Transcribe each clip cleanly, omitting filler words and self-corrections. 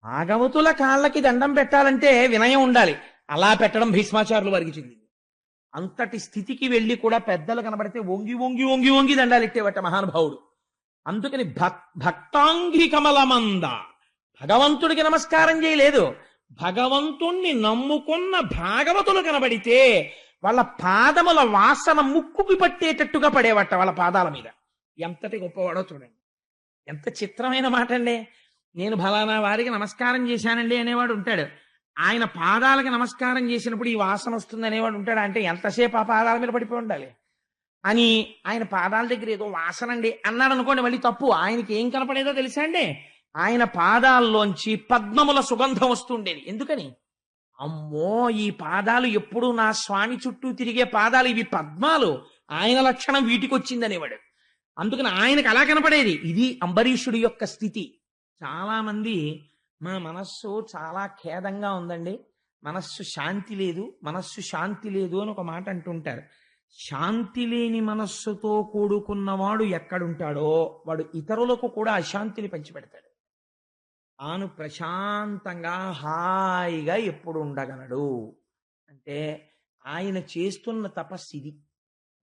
భాగవతుల కాళ్ళకి దండం పెట్టాలంటే వినయం ఉండాలి. అలా పెట్టడం భీష్మాచార్యులు వారికి చెందింది. అంతటి స్థితికి వెళ్ళి కూడా పెద్దలు కనబడితే వంగి వంగి వంగి వంగి దండాలెట్టేవట మహానుభావుడు. అందుకని భక్తాంఘ్రి కమలమంద, భగవంతుడికి నమస్కారం చేయలేదు, భగవంతుణ్ణి నమ్ముకున్న భాగవతులు కనబడితే వాళ్ళ పాదముల వాసన ముక్కుకి పట్టేటట్టుగా పడేవట వాళ్ళ పాదాల మీద. ఎంతటి గొప్పవాడో చూడండి. ఎంత చిత్రమైన మాట అండి. నేను ఫలానా వారికి నమస్కారం చేశానండి అనేవాడు ఉంటాడు. ఆయన పాదాలకి నమస్కారం చేసినప్పుడు ఈ వాసన వస్తుంది అనేవాడు ఉంటాడు. అంటే ఎంతసేపు ఆ పాదాల మీద పడిపోయి ఉండాలి అని. ఆయన పాదాల దగ్గర ఏదో వాసన అండి అన్నాడు అనుకోండి, మళ్ళీ తప్పు. ఆయనకి ఏం కనపడేదో తెలుసా అండి? ఆయన పాదాల్లోంచి పద్మముల సుగంధం వస్తుండేది. ఎందుకని? అమ్మో, ఈ పాదాలు ఎప్పుడు నా స్వామి చుట్టూ తిరిగే పాదాలు, ఇవి పద్మాలు, ఆయన లక్షణం వీటికి వచ్చిందనేవాడు. అందుకని ఆయనకు అలా కనపడేది. ఇది అంబరీషుడి యొక్క స్థితి. చాలా మంది మా మనస్సు చాలా ఖేదంగా ఉందండి, మనస్సు శాంతి లేదు, మనస్సు శాంతి లేదు అని ఒక మాట అంటుంటారు. శాంతి లేని మనస్సుతో కూడుకున్నవాడు ఎక్కడుంటాడో వాడు ఇతరులకు కూడా అశాంతిని పంచిపెడతాడు. తాను ప్రశాంతంగా హాయిగా ఎప్పుడు ఉండగలడు అంటే ఆయన చేస్తున్న తపస్సు ఇది.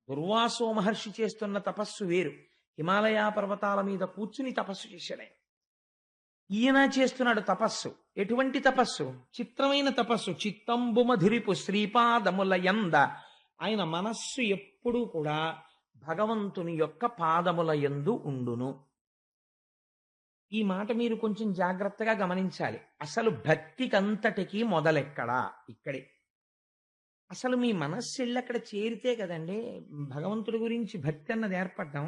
దుర్వాసో మహర్షి చేస్తున్న తపస్సు వేరు. హిమాలయ పర్వతాల మీద కూర్చుని తపస్సు చేశాడు ఆయన. ఈయన చేస్తున్నాడు తపస్సు. ఎటువంటి తపస్సు? చిత్రమైన తపస్సు. చిత్తంబుమధిరిపు శ్రీపాదముల యంద. ఆయన మనస్సు ఎప్పుడూ కూడా భగవంతుని యొక్క పాదముల యందు ఉండును. ఈ మాట మీరు కొంచెం జాగ్రత్తగా గమనించాలి. అసలు భక్తికంతటికి మొదలెక్కడా? ఇక్కడే. అసలు మీ మనస్సు వెళ్ళి అక్కడ చేరితే కదండి భగవంతుడి గురించి భక్తి అన్నది ఏర్పడ్డం.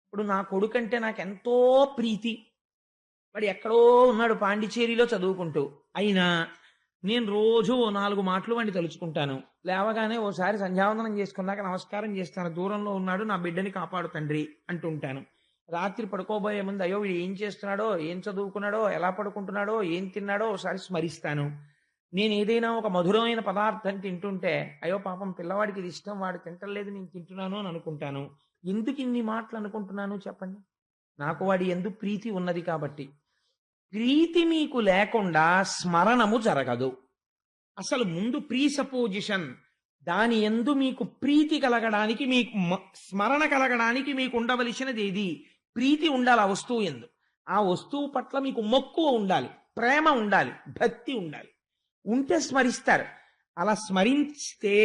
ఇప్పుడు నా కొడుకంటే నాకెంతో ప్రీతి, వాడు ఎక్కడో ఉన్నాడు పాండిచేరిలో చదువుకుంటూ, అయినా నేను రోజు 4 మాటలు వాడిని తలుచుకుంటాను. లేవగానే ఓసారి సంధ్యావందనం చేసుకున్నాక నమస్కారం చేస్తాను. దూరంలో ఉన్నాడు, నా బిడ్డని కాపాడు తండ్రి అంటుంటాను. రాత్రి పడుకోబోయే ముందు అయ్యో వీడు ఏం చేస్తున్నాడో, ఏం చదువుకున్నాడో, ఎలా పడుకుంటున్నాడో, ఏం తిన్నాడో ఒకసారి స్మరిస్తాను. నేను ఏదైనా ఒక మధురమైన పదార్థం తింటుంటే అయ్యో పాపం పిల్లవాడికి ఇది ఇష్టం, వాడు తింటలేదు, నేను తింటున్నాను అని అనుకుంటాను. ఎందుకు ఇన్ని మాటలు అనుకుంటున్నాను చెప్పండి? నాకు వాడి యందు ప్రీతి ఉన్నది కాబట్టి. ప్రీతి మీకు లేకుండా స్మరణము జరగదు. అసలు ముందు ప్రీసపోజిషన్, దాని యందు మీకు ప్రీతి కలగడానికి, మీకు స్మరణ కలగడానికి మీకు ఉండవలసినది ఏది? ప్రీతి ఉండాలి ఆ వస్తువు యందు. ఆ వస్తువు పట్ల మీకు మక్కువ ఉండాలి, ప్రేమ ఉండాలి, భక్తి ఉండాలి. ఉంటే స్మరిస్తారు. అలా స్మరిస్తే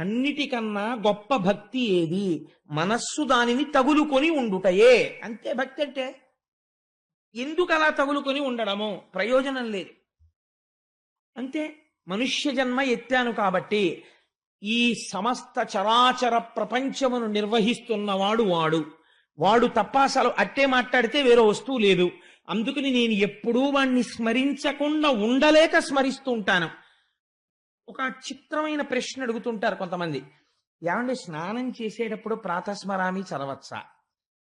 అన్నిటికన్నా గొప్ప భక్తి ఏది? మనస్సు దానిని తగులుకొని ఉండుటయే. అంతే భక్తి అంటే. ఎందుకు అలా తగులుకొని ఉండడము? ప్రయోజనం లేదు. అంతే. మనుష్య జన్మ ఎత్తాను కాబట్టి ఈ సమస్త చరాచర ప్రపంచమును నిర్వహిస్తున్నవాడు వాడు తప్ప అసలు అట్టే మాట్లాడితే వేరే వస్తువు లేదు. అందుకని నేను ఎప్పుడూ వాణ్ణి స్మరించకుండా ఉండలేక స్మరిస్తూ ఉంటాను. ఒక చిత్రమైన ప్రశ్న అడుగుతుంటారు కొంతమంది. ఏమంటే స్నానం చేసేటప్పుడు ప్రాతస్మరామి చదవచ్చా?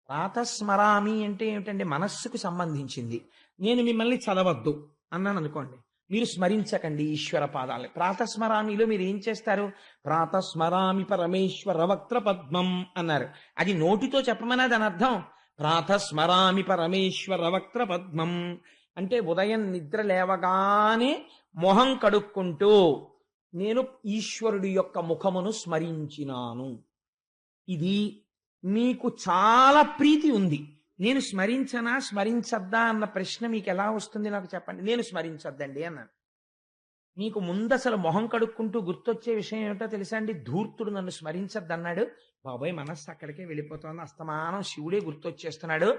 ప్రాతస్మరామి అంటే ఏమిటండి? మనస్సుకు సంబంధించింది. నేను మిమ్మల్ని చదవద్దు అన్నాను అనుకోండి, మీరు స్మరించకండి ఈశ్వర పాదాలని. ప్రాతస్మరామిలో మీరు ఏం చేస్తారు? ప్రాతస్మరామి పరమేశ్వర వక్త్ర పద్మం అన్నారు. అది నోటితో చెప్పమన్నా దాని అర్థం ప్రాతస్మరామి పరమేశ్వర వక్త్ర పద్మం అంటే ఉదయం నిద్ర లేవగానే మొహం కడుక్కుంటూ నేను ఈశ్వరుడి యొక్క ముఖమును స్మరించినాను. ఇది మీకు చాలా ప్రీతి ఉంది. నేను స్మరించనా స్మరించద్దా అన్న ప్రశ్న మీకు ఎలా వస్తుంది నాకు చెప్పండి. నేను స్మరించద్దండి అన్నాను. మీకు ముందు అసలు మొహం కడుక్కుంటూ గుర్తొచ్చే విషయం ఏమిటో తెలుసా అండి? ధూర్తుడు నన్ను స్మరించద్దన్నాడు, బాబోయ్ మనస్సు అక్కడికే వెళ్ళిపోతుంది, అస్తమానం శివుడే గుర్తొచ్చేస్తున్నాడు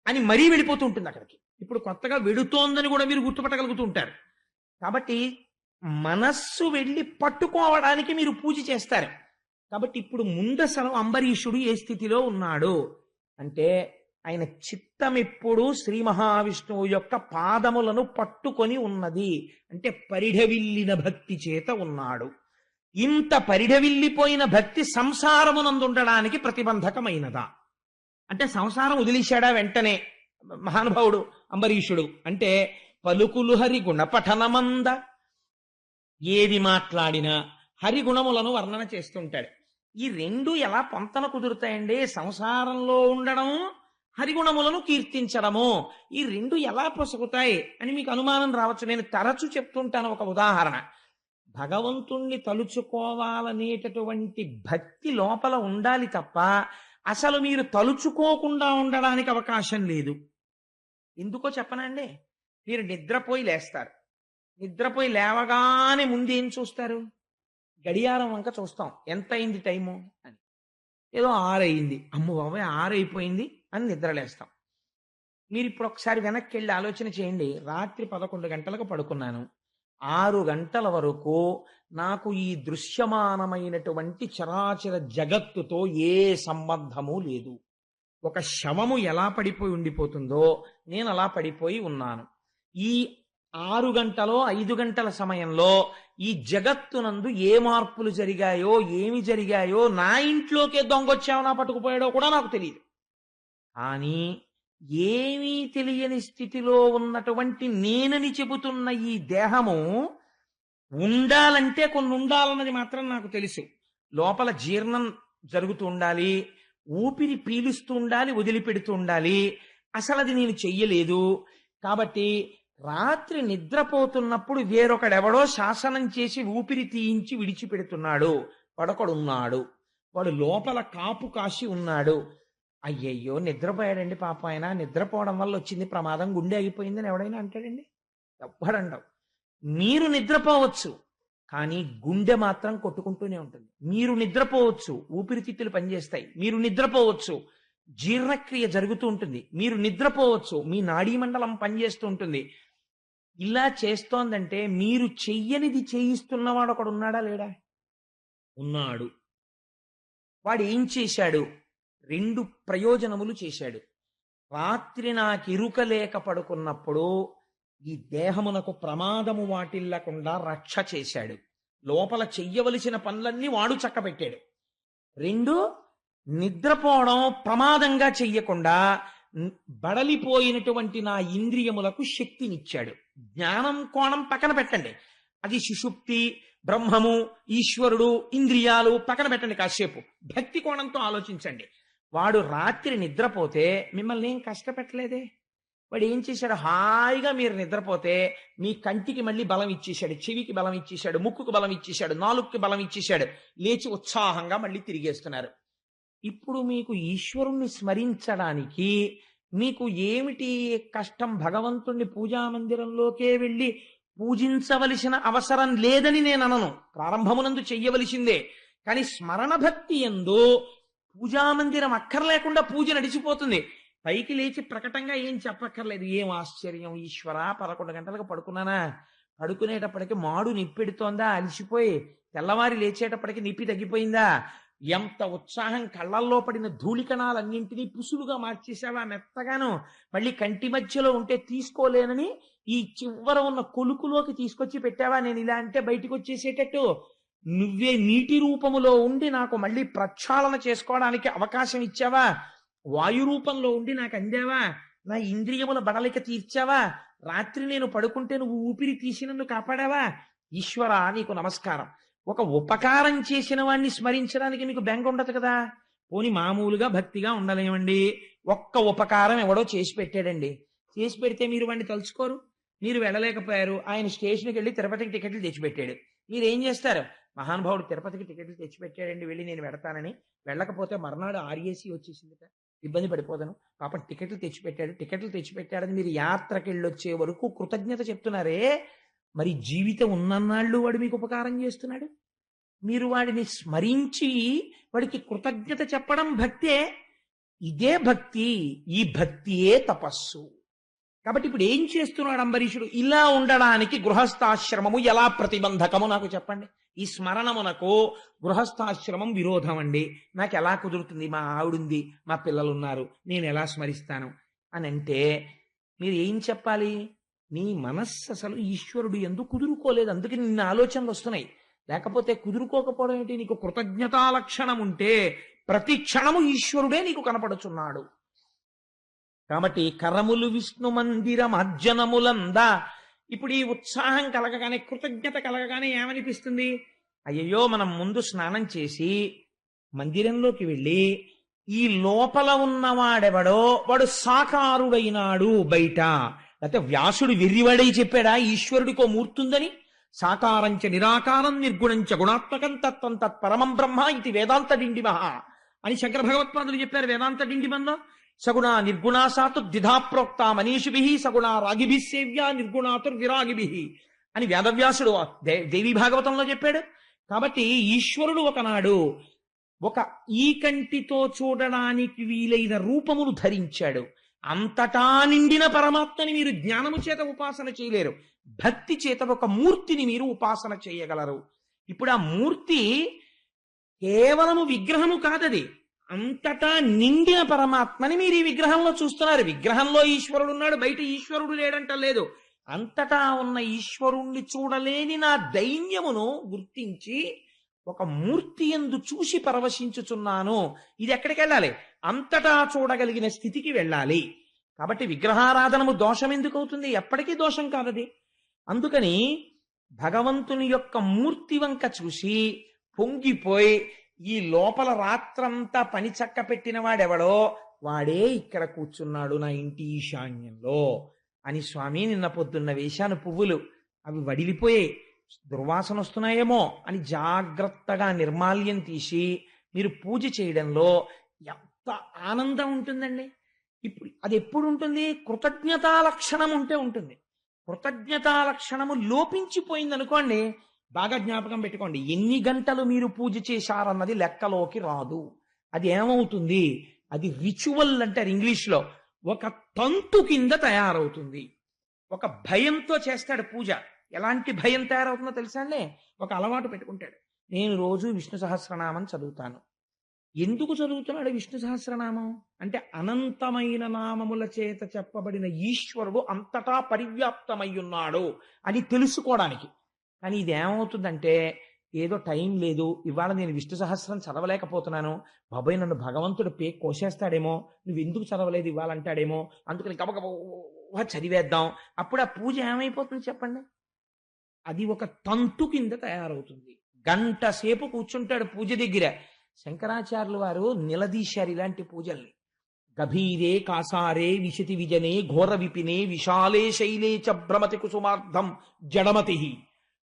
అని మరీ వెళ్ళిపోతూ ఉంటుంది అక్కడికి. ఇప్పుడు కొత్తగా వెడుతోందని కూడా మీరు గుర్తుపట్టగలుగుతూ ఉంటారు. కాబట్టి మనస్సు వెళ్ళి పట్టుకోవడానికి మీరు పూజ చేస్తారు. కాబట్టి ఇప్పుడు ముందసలు అంబరీషుడు ఏ స్థితిలో ఉన్నాడు అంటే ఆయన చిత్తం ఎప్పుడు శ్రీ మహావిష్ణువు యొక్క పాదములను పట్టుకొని ఉన్నది. అంటే పరిఢవిల్లిన భక్తి చేత ఉన్నాడు. ఇంత పరిఢవిల్లిపోయిన భక్తి సంసారమునందుండడానికి ప్రతిబంధకమైనదా? అంటే సంసారం వదిలేశాడా వెంటనే మహానుభావుడు అంబరీషుడు? అంటే పలుకులు హరి గుణపఠనమంద, ఏది మాట్లాడినా హరిగుణములను వర్ణన చేస్తుంటాడు. ఈ రెండు ఎలా పొంతన కుదురుతాయండి? సంసారంలో ఉండడం, హరిగుణములను కీర్తించడము. ఈ రెండు ఎలా పొసగుతాయి అని మీకు అనుమానం రావచ్చు. నేను తరచు చెప్తుంటాను ఒక ఉదాహరణ. భగవంతుణ్ణి తలుచుకోవాలనేటటువంటి భక్తి లోపల ఉండాలి తప్ప అసలు మీరు తలుచుకోకుండా ఉండడానికి అవకాశం లేదు. ఎందుకో చెప్పనండి. మీరు నిద్రపోయి లేస్తారు. నిద్రపోయి లేవగానే ముందు ఏం చూస్తారు? గడియారం వంక చూస్తాం, ఎంత అయింది టైము అని. ఏదో 6 అయింది, అమ్మో బాబాయ్ 6 అయిపోయింది అని నిద్రలేస్తాం. మీరు ఇప్పుడు ఒకసారి వెనక్కి వెళ్ళి ఆలోచన చేయండి. రాత్రి 11 గంటలకు పడుకున్నాను, 6 గంటల వరకు నాకు ఈ దృశ్యమానమైనటువంటి చరాచర జగత్తుతో ఏ సంబంధము లేదు. ఒక శవము ఎలా పడిపోయి ఉండిపోతుందో నేను అలా పడిపోయి ఉన్నాను. ఈ 6 గంటలో 5 గంటల సమయంలో ఈ జగత్తునందు ఏ మార్పులు జరిగాయో ఏమి జరిగాయో, నా ఇంట్లోకే దొంగొచ్చావో నా పట్టుకుపోయాడో కూడా నాకు తెలియదు. కానీ ఏమీ తెలియని స్థితిలో ఉన్నటువంటి నేనని చెబుతున్న ఈ దేహము ఉండాలంటే కొన్ని ఉండాలన్నది మాత్రం నాకు తెలుసు. లోపల జీర్ణం జరుగుతూ ఉండాలి, ఊపిరి పీలుస్తూ ఉండాలి, వదిలిపెడుతూ ఉండాలి. అసలు అది నేను చెయ్యలేదు. కాబట్టి రాత్రి నిద్రపోతున్నప్పుడు వేరొకడెవడో శాసనం చేసి ఊపిరి తీయించి విడిచిపెడుతున్నాడు. పడకడున్నాడు, వాడు లోపల కాపు కాసి ఉన్నాడు. అయ్యయ్యో నిద్రపోయాడండి పాప, ఆయన నిద్రపోవడం వల్ల వచ్చింది ప్రమాదం, గుండె ఆగిపోయిందని ఎవడైనా అంటాడండి? ఎవ్వడండవు. మీరు నిద్రపోవచ్చు, కానీ గుండె మాత్రం కొట్టుకుంటూనే ఉంటుంది. మీరు నిద్రపోవచ్చు, ఊపిరితిత్తులు పనిచేస్తాయి. మీరు నిద్రపోవచ్చు, జీర్ణక్రియ జరుగుతూ ఉంటుంది. మీరు నిద్రపోవచ్చు, మీ నాడీ మండలం పనిచేస్తూ ఉంటుంది. ఇలా చేస్తోందంటే మీరు చెయ్యనిది చేయిస్తున్నవాడు ఒకడు ఉన్నాడా లేడా? ఉన్నాడు. వాడు ఏం చేశాడు? 2 ప్రయోజనములు చేశాడు. రాత్రి నాకు ఇరుక లేక పడుకున్నప్పుడు ఈ దేహమునకు ప్రమాదము వాటిల్లకుండా రక్ష చేశాడు. లోపల చెయ్యవలసిన పనులన్నీ వాడు చక్కబెట్టాడు. 2, నిద్రపోవడం ప్రమాదంగా చెయ్యకుండా బడలిపోయినటువంటి నా ఇంద్రియములకు శక్తినిచ్చాడు. జ్ఞానం కోణం పక్కన పెట్టండి, అది సుషుప్తి, బ్రహ్మము, ఈశ్వరుడు, ఇంద్రియాలు పక్కన పెట్టండి. కాసేపు భక్తి కోణంతో ఆలోచించండి. వాడు రాత్రి నిద్రపోతే మిమ్మల్ని ఏం కష్టపెట్టలేదే. వాడు ఏం చేశాడు? హాయిగా మీరు నిద్రపోతే మీ కంటికి మళ్ళీ బలం ఇచ్చేశాడు, చెవికి బలం ఇచ్చేశాడు, ముక్కుకు బలం ఇచ్చేశాడు, నాలుగుకి బలం ఇచ్చేశాడు. లేచి ఉత్సాహంగా మళ్ళీ తిరిగేస్తున్నారు. ఇప్పుడు మీకు ఈశ్వరుణ్ణి స్మరించడానికి మీకు ఏమిటి కష్టం? భగవంతుణ్ణి పూజామందిరంలోకే వెళ్ళి పూజించవలసిన అవసరం లేదని నేను అనను. ప్రారంభమునందు చెయ్యవలసిందే. కానీ స్మరణ భక్తి యందు పూజామందిరం అక్కర్లేకుండా పూజ నడిచిపోతుంది. పైకి లేచి ప్రకటంగా ఏం చెప్పక్కర్లేదు. ఏం ఆశ్చర్యం ఈశ్వర, 11 గంటలకు పడుకున్నానా, పడుకునేటప్పటికి మాడు నిప్పెడుతోందా, అలిసిపోయి తెల్లవారి లేచేటప్పటికి నిప్పి తగ్గిపోయిందా, ఎంత ఉత్సాహం, కళ్ళల్లో పడిన ధూళికణాలన్నింటినీ పుసులుగా మార్చేసావా మెత్తగాను, మళ్ళీ కంటి మధ్యలో ఉంటే తీసుకోలేనని ఈ చివర ఉన్న కొలుకులోకి తీసుకొచ్చి పెట్టావా, నేను ఇలా అంటే బయటికి వచ్చేసేటట్టు, నువ్వే నీటి రూపములో ఉండి నాకు మళ్ళీ ప్రక్షాళన చేసుకోవడానికి అవకాశం ఇచ్చావా, వాయు రూపంలో ఉండి నాకు అందావా, నా ఇంద్రియముల బడలిక తీర్చావా, రాత్రి నేను పడుకుంటే నువ్వు ఊపిరి తీసి నన్ను కాపాడావా. ఈశ్వర నీకు నమస్కారం. ఒక ఉపకారం చేసిన వాడిని స్మరించడానికి మీకు బెంగ ఉండదు కదా. పోని మామూలుగా భక్తిగా ఉండలేమండి, ఒక్క ఉపకారం ఎవడో చేసి పెట్టాడండి, చేసి పెడితే మీరు వాడిని తలుచుకోరు, మీరు వెళ్ళలేకపోయారు. ఆయన స్టేషన్కి వెళ్ళి తిరుపతికి టికెట్లు తెచ్చిపెట్టాడు, మీరు ఏం చేస్తారు? మహానుభావుడు తిరుపతికి టికెట్లు తెచ్చిపెట్టాడండి, వెళ్ళి నేను వెడతానని, వెళ్ళకపోతే మర్నాడు ఆర్ఏసీ వచ్చేసిందిట, ఇబ్బంది పడిపోతాను, పాపం టికెట్లు తెచ్చిపెట్టాడని మీరు యాత్రకి వెళ్ళొచ్చే వరకు కృతజ్ఞత చెప్తున్నారే. మరి జీవితం ఉన్నన్నాళ్ళు వాడు మీకు ఉపకారం చేస్తున్నాడు, మీరు వాడిని స్మరించి వాడికి కృతజ్ఞత చెప్పడం భక్తే. ఇదే భక్తి, ఈ భక్తియే తపస్సు. కాబట్టి ఇప్పుడు ఏం చేస్తున్నాడు అంబరీషుడు? ఇలా ఉండడానికి గృహస్థాశ్రమము ఎలా ప్రతిబంధకము నాకు చెప్పండి. ఈ స్మరణమునకు గృహస్థాశ్రమం విరోధం అండి, నాకు ఎలా కుదురుతుంది, మా ఆవిడుంది, మా పిల్లలున్నారు, నేను ఎలా స్మరిస్తాను అని అంటే మీరు ఏం చెప్పాలి? నీ మనస్సు అసలు ఈశ్వరుడు ఎందుకు కుదురుకోలేదు, అందుకే నిన్న ఆలోచనలు వస్తున్నాయి. లేకపోతే కుదురుకోకపోవడం ఏంటి? నీకు కృతజ్ఞతా లక్షణం ఉంటే ప్రతి క్షణము ఈశ్వరుడే నీకు కనపడుచున్నాడు. కాబట్టి కరములు విష్ణు మందిరం అర్జనములందా. ఇప్పుడు ఈ ఉత్సాహం కలగగానే, కృతజ్ఞత కలగగానే ఏమనిపిస్తుంది? అయ్యయ్యో మనం ముందు స్నానం చేసి మందిరంలోకి వెళ్ళి ఈ లోపల ఉన్నవాడెవడో వాడు సాకారుడైనాడు బయట. లేకపోతే వ్యాసుడు వెర్రివాడై చెప్పాడా ఈశ్వరుడికో మూర్తుందని? సాకారంచ నిరాకారం నిర్గుణంచ గుణాత్మకం తత్వం తత్పరమం బ్రహ్మ ఇది వేదాంత డిండిమః అని శంకర భగవత్పాదులు చెప్పారు వేదాంత డిండిమంలో. సగుణ నిర్గుణాసాతు ద్విధా ప్రోక్త మనీషిభి సగుణ రాగిభి సేవ్య నిర్గుణాతుర్విరాగిభి అని వేదవ్యాసుడు దేవి భాగవతంలో చెప్పాడు. కాబట్టి ఈశ్వరుడు ఒకనాడు ఒక ఈ కంటితో చూడడానికి వీలైన రూపమును ధరించాడు. అంతటా నిండిన పరమాత్మని మీరు జ్ఞానము చేత ఉపాసన చేయలేరు, భక్తి చేత ఒక మూర్తిని మీరు ఉపాసన చేయగలరు. ఇప్పుడు ఆ మూర్తి కేవలము విగ్రహము కాదది, అంతటా నిండిన పరమాత్మని మీరు ఈ విగ్రహంలో చూస్తున్నారు. విగ్రహంలో ఈశ్వరుడు ఉన్నాడు, బయట ఈశ్వరుడు లేడంట లేదు. అంతటా ఉన్న ఈశ్వరుణ్ణి చూడలేని నా దైన్యమును గుర్తించి ఒక మూర్తి యందు చూసి పరవశించుచున్నాను. ఇది ఎక్కడికి వెళ్ళాలి? అంతటా చూడగలిగిన స్థితికి వెళ్ళాలి. కాబట్టి విగ్రహారాధనము దోషం ఎందుకు అవుతుంది? ఎప్పటికీ దోషం కాదది. అందుకని భగవంతుని యొక్క మూర్తి వంక చూసి పొంగిపోయి ఈ లోపల రాత్రంతా పని చక్క పెట్టిన వాడెవడో వాడే ఇక్కడ కూర్చున్నాడు నా ఇంటి ఈశాన్యంలో అని. స్వామి నిన్న పొద్దున్న వేశాను పువ్వులు, అవి వడిలిపోయాయి, దుర్వాసన వస్తున్నాయేమో అని జాగ్రత్తగా నిర్మాల్యం తీసి మీరు పూజ చేయడంలో ఎంత ఆనందం ఉంటుందండి. ఇప్పుడు అది ఎప్పుడు ఉంటుంది? కృతజ్ఞతా లక్షణం ఉంటే ఉంటుంది. కృతజ్ఞతా లక్షణము లోపించిపోయింది అనుకోండి, బాగా జ్ఞాపకం పెట్టుకోండి, ఎన్ని గంటలు మీరు పూజ చేశారన్నది లెక్కలోకి రాదు. అది ఏమవుతుంది? అది రిచువల్ అంటారు ఇంగ్లీష్లో, ఒక తంతు కింద తయారవుతుంది. ఒక భయంతో చేస్తాడు పూజ. ఎలాంటి భయం తయారవుతుందో తెలుసా అండి? ఒక అలవాటు పెట్టుకుంటాడు, నేను రోజు విష్ణు సహస్రనామం చదువుతాను. ఎందుకు చదువుతున్నాడు విష్ణు సహస్రనామం అంటే అనంతమైన నామముల చేత చెప్పబడిన ఈశ్వరుడు అంతటా పరివ్యాప్తమై ఉన్నాడు అని తెలుసుకోవడానికి. కానీ ఇది ఏమవుతుందంటే, ఏదో టైం లేదు, ఇవాళ నేను విష్ణు సహస్రం చదవలేకపోతున్నాను, బాబాయ్ నన్ను భగవంతుడు కోసేస్తాడేమో, నువ్వు ఎందుకు చదవలేదు ఇవాళ అంటాడేమో, అందుకని గబగబా చదివేద్దాం. అప్పుడు ఆ పూజ ఏమైపోతుంది చెప్పండి? అది ఒక తంతు కింద తయారవుతుంది. గంట సేపు కూర్చుంటాడు పూజ దగ్గర. శంకరాచార్యులు వారు నిలదీశారు ఇలాంటి పూజల్ని. గభీరే కాసారే విశతి విజనే ఘోర విపినే విశాలే శైలే చ భ్రమతి కుసుమార్థం జడమతి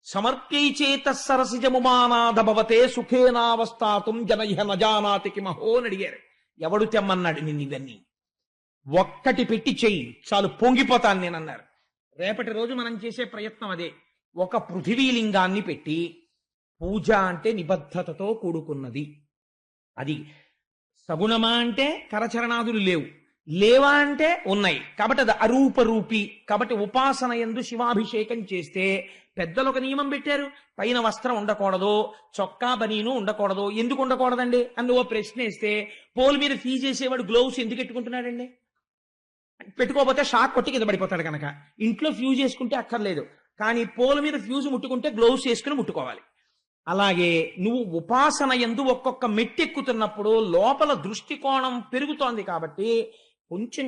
సమర్ప్యై చేత సరసిజముమానాధ భవతే సుఖేనావస్థాతుం జనయ్య నజానాతి కిమహో అని అడిగారు. ఎవడు తెమ్మన్నాడు నిన్ను ఇవన్నీ? ఒక్కటి పెట్టి చెయ్యి చాలు, పొంగిపోతాను నేనన్నారు. రేపటి రోజు మనం చేసే ప్రయత్నం అదే. ఒక పృథివీలింగాన్ని పెట్టి, పూజ అంటే నిబద్ధతతో కూడుకున్నది. అది సగుణమా అంటే కరచరణాదులు లేవు, లేవా అంటే ఉన్నాయి, కాబట్టి అది అరూపరూపి. కాబట్టి ఉపాసన యందు శివాభిషేకం చేస్తే పెద్దలు ఒక నియమం పెట్టారు, పైన వస్త్రం ఉండకూడదు, చొక్కా బనీను ఉండకూడదు. ఎందుకు ఉండకూడదండి అని ఓ ప్రశ్న వేస్తే, పోల్ మీద ఫీజు చేసేవాడు గ్లౌస్ ఎందుకు పెట్టుకుంటున్నాడండి? పెట్టుకోకపోతే షాక్ కొట్టి కింద పడిపోతాడు కనుక. ఇంట్లో ఫ్యూజ్ చేసుకుంటే అక్కర్లేదు, కానీ పోల్ మీద ఫ్యూజ్ ముట్టుకుంటే గ్లౌస్ వేసుకుని ముట్టుకోవాలి. అలాగే నువ్వు ఉపాసన యందు ఒక్కొక్క మెట్టెక్కుతున్నప్పుడు లోపల దృష్టికోణం పెరుగుతోంది కాబట్టి కొంచెం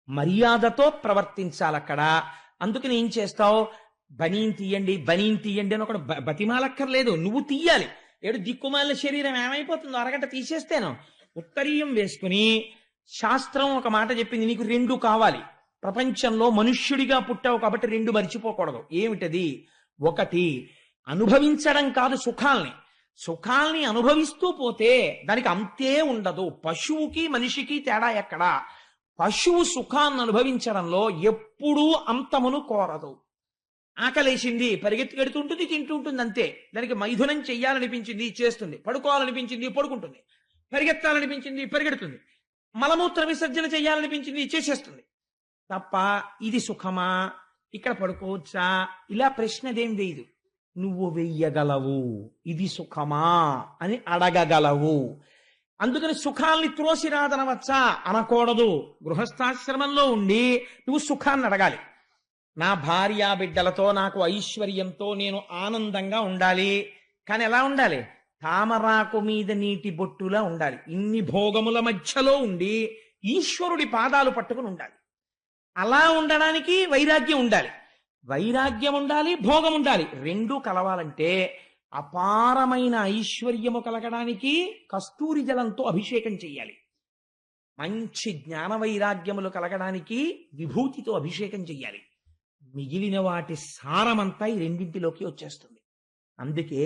మర్యాదతో ప్రవర్తించాలి అక్కడ. అందుకని ఏం చేస్తావు? బనీన్ తీయండి అని ఒకడు బతిమాలక్కర్లేదు, నువ్వు తీయాలి. ఏడు దిక్కుమాలిన శరీరం ఏమైపోతుందో అరగంట తీసేస్తేను. ఉత్తరీయం వేసుకుని శాస్త్రం ఒక మాట చెప్పింది, నీకు రెండు కావాలి. ప్రపంచంలో మనుష్యుడిగా పుట్టావు కాబట్టి రెండు మర్చిపోకూడదు. ఏమిటది? ఒకటి, అనుభవించడం కాదు సుఖాల్ని అనుభవిస్తూ పోతే దానికి అంతే ఉండదు. పశువుకి మనిషికి తేడా ఎక్కడా? పశువు సుఖాన్ని అనుభవించడంలో ఎప్పుడూ అంతమును కోరదు. ఆకలేసింది పరిగెత్తుకెడుతుంటుంది, తింటూ ఉంటుంది, అంతే. దానికి మైథునం చెయ్యాలనిపించింది చేస్తుంది, పడుకోవాలనిపించింది పడుకుంటుంది, పరిగెత్తాలనిపించింది పరిగెడుతుంది, మలమూత్ర విసర్జన చెయ్యాలనిపించింది చేసేస్తుంది తప్ప ఇది సుఖమా, ఇక్కడ పడుకోవచ్చా, ఇలా ప్రశ్నదేం వేయదు. నువ్వు వెయ్యగలవు, ఇది సుఖమా అని అడగగలవు. అందుకని సుఖాల్ని త్రోసిరాదనవచ్చా అనకూడదు. గృహస్థాశ్రమంలో ఉండి నువ్వు సుఖాన్ని అడగాలి. నా భార్యా బిడ్డలతో నాకు ఐశ్వర్యంతో నేను ఆనందంగా ఉండాలి. కానీ ఎలా ఉండాలి? తామరాకు మీద నీటి బొట్టులా ఉండాలి. ఇన్ని భోగముల మధ్యలో ఉండి ఈశ్వరుడి పాదాలు పట్టుకుని ఉండాలి. అలా ఉండడానికి వైరాగ్యం ఉండాలి. వైరాగ్యం ఉండాలి, భోగం ఉండాలి. రెండూ కలవాలంటే అపారమైన ఐశ్వర్యము కలగడానికి కస్తూరి జలంతో అభిషేకం చెయ్యాలి. మంచి జ్ఞాన వైరాగ్యములు కలగడానికి విభూతితో అభిషేకం చెయ్యాలి. మిగిలిన వాటి సారమంతా ఈ రెండింటిలోకి వచ్చేస్తుంది. అందుకే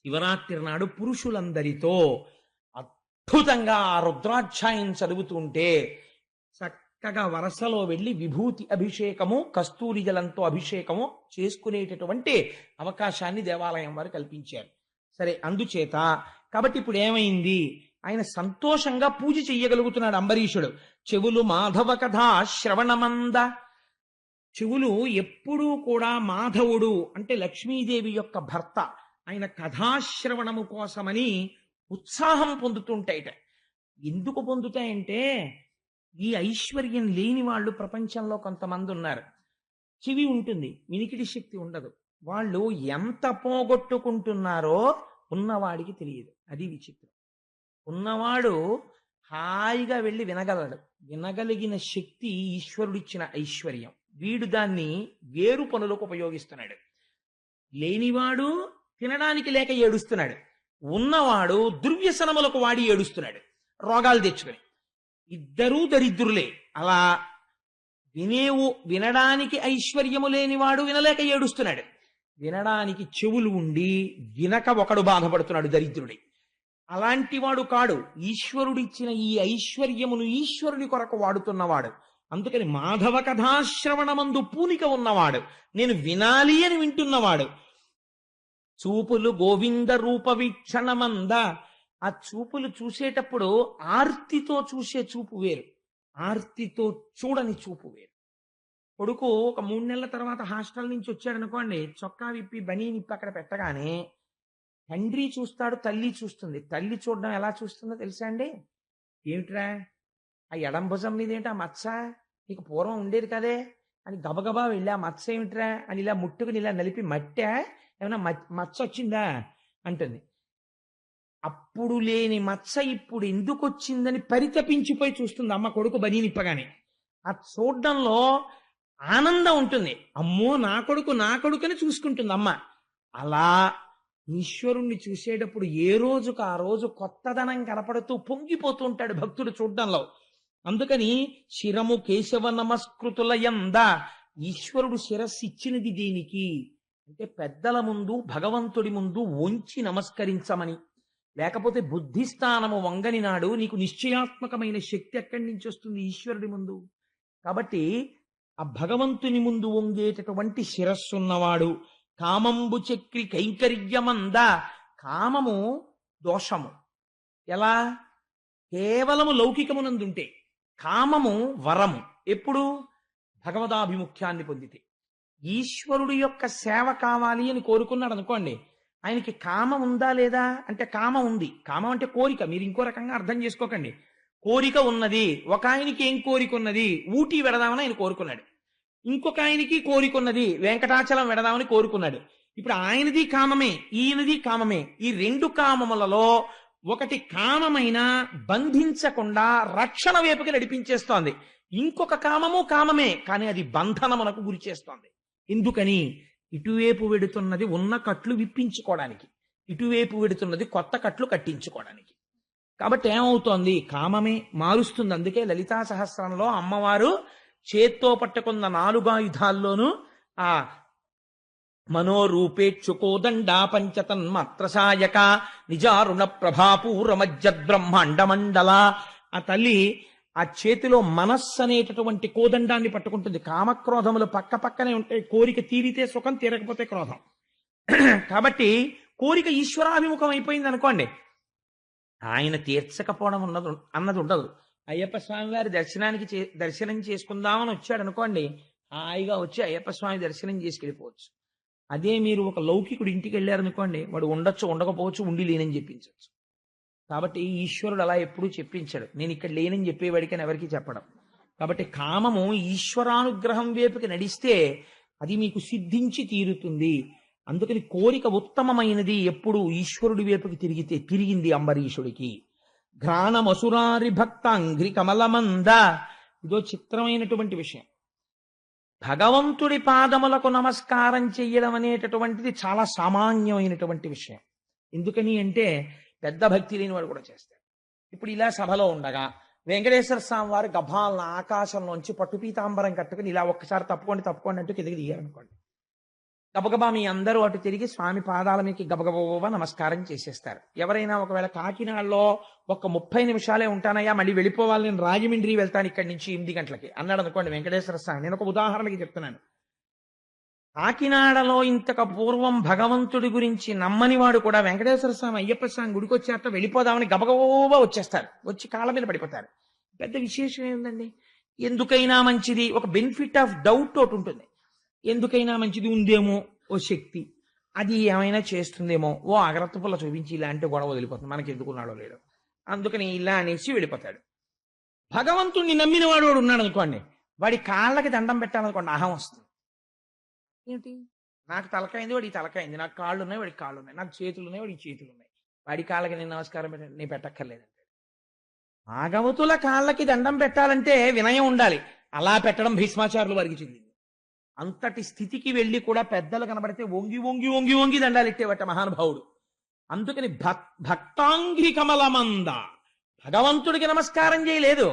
శివరాత్రి నాడు పురుషులందరితో అద్భుతంగా ఆ రుద్రాధ్యాయం చదువుతుంటే చక్కగా వరసలో వెళ్ళి విభూతి అభిషేకము కస్తూరి జలంతో అభిషేకము చేసుకునేటటువంటి అవకాశాన్ని దేవాలయం వారు కల్పించారు. సరే, అందుచేత కాబట్టి ఇప్పుడు ఏమైంది, ఆయన సంతోషంగా పూజ చెయ్యగలుగుతున్నాడు అంబరీషుడు. చెవులు మాధవ కథా శ్రవణమంద, చెవులు ఎప్పుడూ కూడా మాధవుడు అంటే లక్ష్మీదేవి యొక్క భర్త, ఆయన కథాశ్రవణము కోసమని ఉత్సాహం పొందుతుంటాయిట. ఎందుకు పొందుతాయంటే ఈ ఐశ్వర్యం లేని వాళ్ళు ప్రపంచంలో కొంతమంది ఉన్నారు. చెవి ఉంటుంది, వినికిడి శక్తి ఉండదు. వాళ్ళు ఎంత పోగొట్టుకుంటున్నారో ఉన్నవాడికి తెలియదు. అది విచిత్రం. ఉన్నవాడు హాయిగా వెళ్ళి వినగలడు. వినగలిగిన శక్తి ఈశ్వరుడిచ్చిన ఐశ్వర్యం. వీడు దాన్ని వేరు పనులకు ఉపయోగిస్తున్నాడు. లేనివాడు తినడానికి లేక ఏడుస్తున్నాడు. ఉన్నవాడు దుర్వ్యసనములకు వాడి ఏడుస్తున్నాడు, రోగాలు తెచ్చుకొని. ఇద్దరూ దరిద్రులే. అలా వినడానికి ఐశ్వర్యము లేనివాడు వినలేక ఏడుస్తున్నాడు. వినడానికి చెవులు ఉండి వినక ఒకడు బాధపడుతున్నాడు, దరిద్రుడి. అలాంటి వాడు కాడు. ఈశ్వరుడిచ్చిన ఈ ఐశ్వర్యమును ఈశ్వరుని కొరకు వాడుతున్నవాడు. అందుకని మాధవ కథాశ్రవణమందు పూనిక ఉన్నవాడు, నేను వినాలి అని వింటున్నవాడు. చూపులు గోవింద రూప వీక్షణమంద, ఆ చూపులు చూసేటప్పుడు ఆర్తితో చూసే చూపు వేరు, ఆర్తితో చూడని చూపు వేరు. కొడుకు ఒక 3 నెలల తర్వాత హాస్టల్ నుంచి వచ్చాడు అనుకోండి, చొక్కా విప్పి బనీ నిప్పి అక్కడ పెట్టగానే తండ్రి చూస్తాడు, తల్లి చూస్తుంది. తల్లి చూడడం ఎలా చూస్తుందో తెలుసా అండి? ఏమిట్రా ఆ ఎడం భుజం మీద ఏంటి ఆ మచ్చ, నీకు పూర్వం ఉండేది కదే అని గబగబా వెళ్ళి ఆ మచ్చ ఏమిట్రా అని ఇలా ముట్టుకుని ఇలా నలిపి మట్టా ఏమైనా మచ్చ వచ్చిందా అంటుంది. అప్పుడు లేని మచ్చ ఇప్పుడు ఎందుకు వచ్చిందని పరితపించిపోయి చూస్తుంది అమ్మ కొడుకు బనీ నిప్పగానే. ఆ చూడడంలో ఆనందం ఉంటుంది. అమ్మో నా కొడుకుని చూసుకుంటుంది అమ్మ. అలా ఈశ్వరుణ్ణి చూసేటప్పుడు ఏ రోజుకు ఆ రోజు కొత్తదనం కనపడుతూ పొంగిపోతూ ఉంటాడు భక్తుడు చూడడంలో. అందుకని శిరము కేశవ నమస్కృతుల యంద, ఈశ్వరుడు శిరస్సు ఇచ్చినది దేనికి అంటే పెద్దల ముందు భగవంతుడి ముందు వంచి నమస్కరించమని. లేకపోతే బుద్ధిస్థానము వంగని నాడు నీకు నిశ్చయాత్మకమైన శక్తి ఎక్కడి నుంచి వస్తుంది? ఈశ్వరుడి ముందు. కాబట్టి ఆ భగవంతుని ముందు వంగేటటువంటి శిరస్సున్నవాడు. కామంబు చక్రి కైంకర్యమంద, కామము దోషము. ఎలా? కేవలము లౌకికమునందుంటే. కామము వరము ఎప్పుడు? భగవదాభిముఖ్యాన్ని పొందితే. ఈశ్వరుడి యొక్క సేవ కావాలి అని కోరుకున్నాడు అనుకోండి, ఆయనకి కామం ఉందా లేదా అంటే కామం ఉంది. కామం అంటే కోరిక. మీరు ఇంకో రకంగా అర్థం చేసుకోకండి. కోరిక ఉన్నది. ఒక ఆయనకి ఏం కోరిక ఉన్నది? ఊటీ వెడదామని ఆయన కోరుకున్నాడు. ఇంకొక ఆయనకి కోరిక ఉన్నది, వెంకటాచలం వెడదామని కోరుకున్నాడు. ఇప్పుడు ఆయనది కామమే, ఈయనది కామమే. ఈ రెండు కామములలో ఒకటి కామమైన బంధించకుండా రక్షణ వైపుకి నడిపించేస్తోంది. ఇంకొక కామము కామమే, కానీ అది బంధనమునకు గురి చేస్తోంది. ఎందుకని? ఇటువైపు వెడుతున్నది ఉన్న కట్లు విప్పించుకోవడానికి, ఇటువైపు వెడుతున్నది కొత్త కట్లు కట్టించుకోవడానికి. కాబట్టి ఏమవుతోంది? కామమే మారుస్తుంది. అందుకే లలితా సహస్రంలో అమ్మవారు చేత్తో పట్టుకున్న 4 ఆయుధాల్లోనూ ఆ మనోరూపేక్షుకోదండా పంచతన్మాత్రసాయక నిజారుణ ప్రభాపూరమజ్జ బ్రహ్మాండ మండల. ఆ తల్లి ఆ చేతిలో మనస్సు అనేటటువంటి కోదండాన్ని పట్టుకుంటుంది. కామక్రోధములు పక్క పక్కనే ఉంటాయి. కోరిక తీరితే సుఖం, తీరకపోతే క్రోధం. కాబట్టి కోరిక ఈశ్వరాభిముఖం అయిపోయింది అనుకోండి, ఆయన తీర్చకపోవడం అన్నది ఉండదు. అయ్యప్ప స్వామి వారి దర్శనం చేసుకుందామని వచ్చాడు అనుకోండి, హాయిగా వచ్చి అయ్యప్ప స్వామి దర్శనం చేసుకెళ్ళిపోవచ్చు. అదే మీరు ఒక లౌకికుడు ఇంటికి వెళ్ళారనుకోండి, వాడు ఉండొచ్చు, ఉండకపోవచ్చు, ఉండి లేనని చెప్పించవచ్చు. కాబట్టి ఈశ్వరుడు అలా ఎప్పుడూ చెప్పించాడు. నేను ఇక్కడ లేనని చెప్పేవాడికని ఎవరికి చెప్పడం. కాబట్టి కామము ఈశ్వరానుగ్రహం వైపుకి నడిస్తే అది మీకు సిద్ధించి తీరుతుంది. అందుకని కోరిక ఉత్తమమైనది ఎప్పుడు ఈశ్వరుడి వైపుకి తిరిగింది అంబరీషుడికి. ఘ్రాణమసురారి భక్తాంఘ్రి కమలమంద. ఇదో చిత్రమైనటువంటి విషయం. భగవంతుడి పాదములకు నమస్కారం చెయ్యడం అనేటటువంటిది చాలా సామాన్యమైనటువంటి విషయం. ఎందుకని అంటే పెద్ద భక్తి లేని వాడు కూడా చేస్తాడు. ఇప్పుడు ఇలా సభలో ఉండగా వెంకటేశ్వర స్వామి వారు గభాలను ఆకాశంలోంచి పట్టు పీతాంబరం కట్టుకుని ఇలా ఒక్కసారి తప్పుకోండి అంటూ కిందకి దిగారనుకోండి. గబగబా మీ అందరూ అటు తిరిగి స్వామి పాదాల మీకు గబగబా నమస్కారం చేసేస్తారు. ఎవరైనా ఒకవేళ కాకినాడలో ఒక 30 నిమిషాలే ఉంటానయ్యా, మళ్ళీ వెళ్ళిపోవాలి, నేను రాజమండ్రి వెళ్తాను ఇక్కడి నుంచి 8 గంటలకి అన్నాడు అనుకోండి వెంకటేశ్వర స్వామి. నేను ఒక ఉదాహరణకి చెప్తున్నాను. కాకినాడలో ఇంతకు పూర్వం భగవంతుడి గురించి నమ్మని వాడు కూడా వెంకటేశ్వర స్వామి అయ్యప్ప స్వామి గుడికి వచ్చాక వెళ్ళిపోదామని గబగబా వచ్చేస్తారు, వచ్చి కాళ్ళ మీద పడిపోతారు. పెద్ద విశేషం ఏంటండి? ఎందుకైనా మంచిది, ఒక బెనిఫిట్ ఆఫ్ డౌట్ ఒకటి ఉంటుంది. ఎందుకైనా మంచిది ఉందేమో ఓ శక్తి, అది ఏమైనా చేస్తుందేమో, ఓ అగ్రత్త పుల్ల చూపించి ఇలాంటి గొడవ వదిలిపోతుంది, మనకి ఎందుకున్నాడో లేడో, అందుకని ఇలా అనేసి వెళ్ళిపోతాడు. భగవంతుణ్ణి నమ్మిన వాడు ఉన్నాడు అనుకోండి, వాడి కాళ్ళకి దండం పెట్టాలనుకోండి, అహం వస్తుంది. ఏంటి, నాకు తలకాయింది వాడికి తలకాయింది, నాకు కాళ్ళు ఉన్నాయి వాడికి కాళ్ళు ఉన్నాయి, నాకు చేతులు ఉన్నాయి వాడికి చేతులు ఉన్నాయి, వాడి కాళ్ళకి నేను నమస్కారం పెట్టండి, నేను పెట్టక్కర్లేదంటే. భాగవతుల కాళ్ళకి దండం పెట్టాలంటే వినయం ఉండాలి. అలా పెట్టడం భీష్మాచార్యులు వారికి చెందింది. అంతటి స్థితికి వెళ్ళి కూడా పెద్దలు కనబడితే వంగి వంగి వంగి వంగి దండాలిట్టేవట మహానుభావుడు. అందుకని భక్తాంఘ్రి కమలమంద, భగవంతుడికి నమస్కారం చేయలేదు,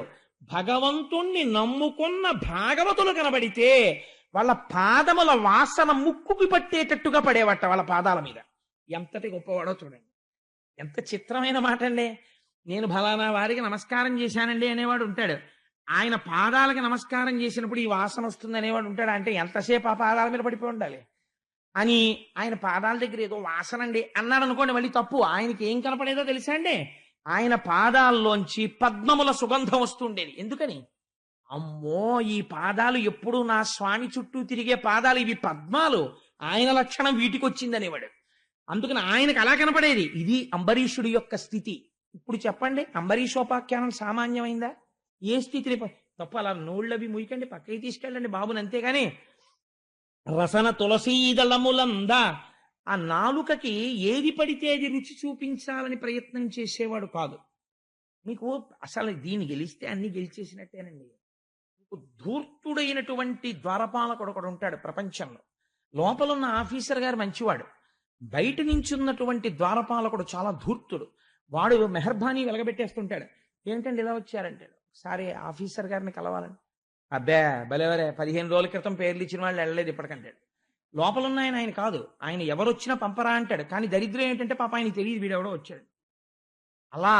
భగవంతుణ్ణి నమ్ముకున్న భాగవతులు కనబడితే వాళ్ళ పాదముల వాసన ముక్కుకి పట్టేటట్టుగా పడేవట వాళ్ళ పాదాల మీద. ఎంతటి గొప్పవాడో చూడండి. ఎంత చిత్రమైన మాట అండి. నేను ఫలానా వారికి నమస్కారం చేశానండి అనేవాడు ఉంటాడు, ఆయన పాదాలకి నమస్కారం చేసినప్పుడు ఈ వాసన వస్తుంది అనేవాడు ఉంటాడు. అంటే ఎంతసేపు ఆ పాదాల మీద పడిపోయి ఉండాలి అని, ఆయన పాదాల దగ్గర ఏదో వాసన అండి అన్నాడు అనుకోండి, మళ్ళీ తప్పు. ఆయనకి ఏం కనపడేదో తెలుసా అండి? ఆయన పాదాల్లోంచి పద్మముల సుగంధం వస్తుండేది. ఎందుకని? అమ్మో, ఈ పాదాలు ఎప్పుడు నా స్వామి చుట్టూ తిరిగే పాదాలు, ఇవి పద్మాలు, ఆయన లక్షణం వీటికి వచ్చిందనేవాడు. అందుకని ఆయనకు అలా కనపడేది. ఇది అంబరీషుడి యొక్క స్థితి. ఇప్పుడు చెప్పండి, అంబరీషోపాఖ్యానం సామాన్యమైందా? ఏ స్థితిని తప్ప అలా నోళ్ళవి ముయ్యకండి, పక్కకి తీసుకెళ్ళండి బాబుని, అంతేగాని రసన తులసీదళములందా ఆ నాలుకకి ఏది పడితే అది రుచి చూపించాలని ప్రయత్నం చేసేవాడు కాదు. మీకు అసలు దీన్ని గెలిస్తే అన్ని గెలిచేసినట్టేనండి. మీకు ధూర్తుడైనటువంటి ద్వారపాలకుడు ఒకడు ఉంటాడు ప్రపంచంలో. లోపలున్న ఆఫీసర్ గారు మంచివాడు, బయట నుంచి ఉన్నటువంటి ద్వారపాలకుడు చాలా ధూర్తుడు. వాడు మెహర్బానీ వెలగబెట్టేస్తుంటాడు. ఏంటండి ఇలా వచ్చారంటాడు. సరే ఆఫీసర్ గారిని కలవాలని, అబ్బే భలేవరే 15 రోజుల క్రితం పేర్లు ఇచ్చిన వాళ్ళు వెళ్ళలేదు ఇప్పటికంటాడు. లోపల ఉన్న ఆయన కాదు, ఆయన ఎవరు వచ్చినా పంపరా అంటాడు. కానీ దరిద్రం ఏంటంటే పాప ఆయన తెలియదు వీడెవడో వచ్చాడు. అలా